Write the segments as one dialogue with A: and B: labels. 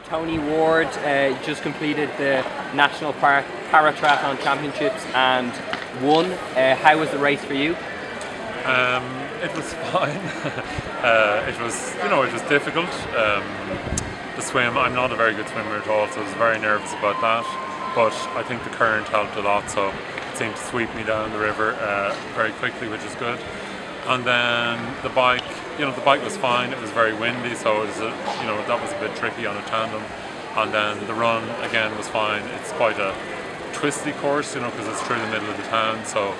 A: Tony Ward just completed the National Paratriathlon Championships and won. How was the race for you?
B: It was fine. It was difficult. The swim, I'm not a very good swimmer at all, so I was very nervous about that. But I think the current helped a lot, so it seemed to sweep me down the river very quickly, which is good. And then the bike was fine. It was very windy, so it was that was a bit tricky on a tandem. And then the run again was fine. It's quite a twisty course, because it's through the middle of the town. So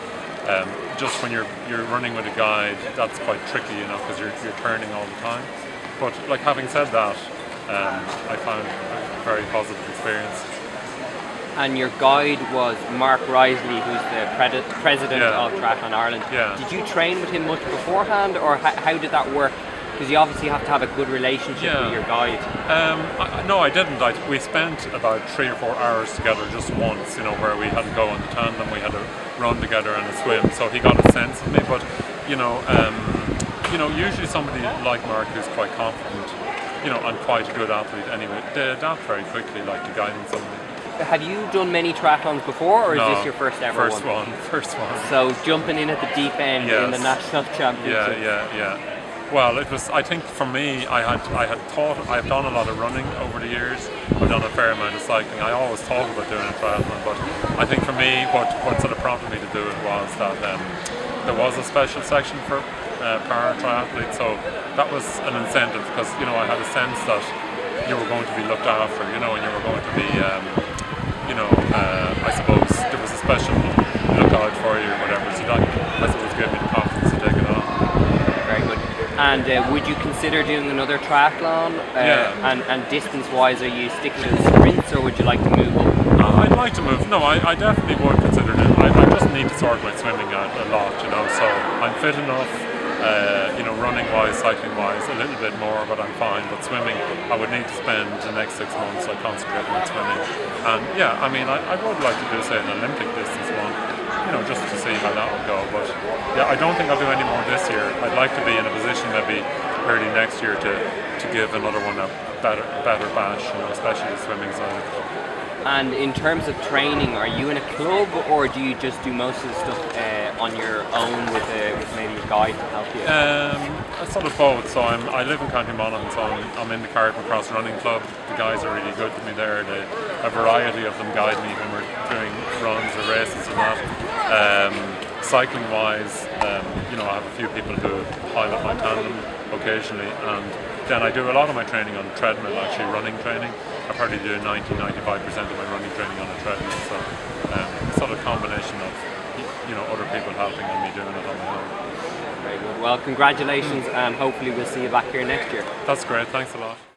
B: just when you're running with a guide, that's quite tricky, because you're turning all the time. But like having said that, I found a very positive experience.
A: And your guide was Mark Risley, who's the president of Triathlon Ireland.
B: Yeah.
A: Did you train with him much beforehand, or how did that work? Because you obviously have to have a good relationship with your guide.
B: No, I didn't. We spent about 3 or 4 hours together just once, where we had to go on the tandem, we had to run together and a swim. So he got a sense of me. But usually somebody like Mark who's quite confident, and quite a good athlete anyway, they adapt very quickly, like to guiding somebody.
A: Have you done many triathlons before, or is this your first ever
B: First one.
A: So jumping in at the deep end in the national championship.
B: Yeah. Well, it was. I think for me, I've done a lot of running over the years. I've done a fair amount of cycling. I always thought about doing a triathlon, but I think for me, what sort of prompted me to do it was that there was a special section for para-triathletes, so that was an incentive because I had a sense that you were going to be looked after, and you were going to be. I suppose there was a special lookout for you or whatever, so that I suppose gave me the confidence to take it on.
A: Very good. And would you consider doing another triathlon? And distance-wise, are you sticking to the sprints, or would you like to move up?
B: I'd like to move. No, I definitely would consider it. I just need to sort my swimming out a lot, so I'm fit enough. Running-wise, cycling-wise, a little bit more, but I'm fine. But swimming, I would need to spend the next 6 months concentrating on swimming. And I would like to do, say, an Olympic distance one, just to see how that would go. But I don't think I'll do any more this year. I'd like to be in a position maybe early next year to give another one a better bash, especially the swimming side.
A: And in terms of training, are you in a club, or do you just do most of the stuff on your own with maybe a guide to help you?
B: Sort of both. So I live in County Monaghan, so I'm in the Carrick Cross Running Club. The guys are really good to me there. A variety of them guide me when we're doing runs or races and that. Cycling wise, I have a few people who pilot my tandem occasionally, and then I do a lot of my training on treadmill, actually running training. I probably do 90-95% of my running training on a treadmill, so it's sort of a combination of other people helping and me doing it on my own.
A: Very good. Well, congratulations, and hopefully we'll see you back here next year.
B: That's great. Thanks a lot.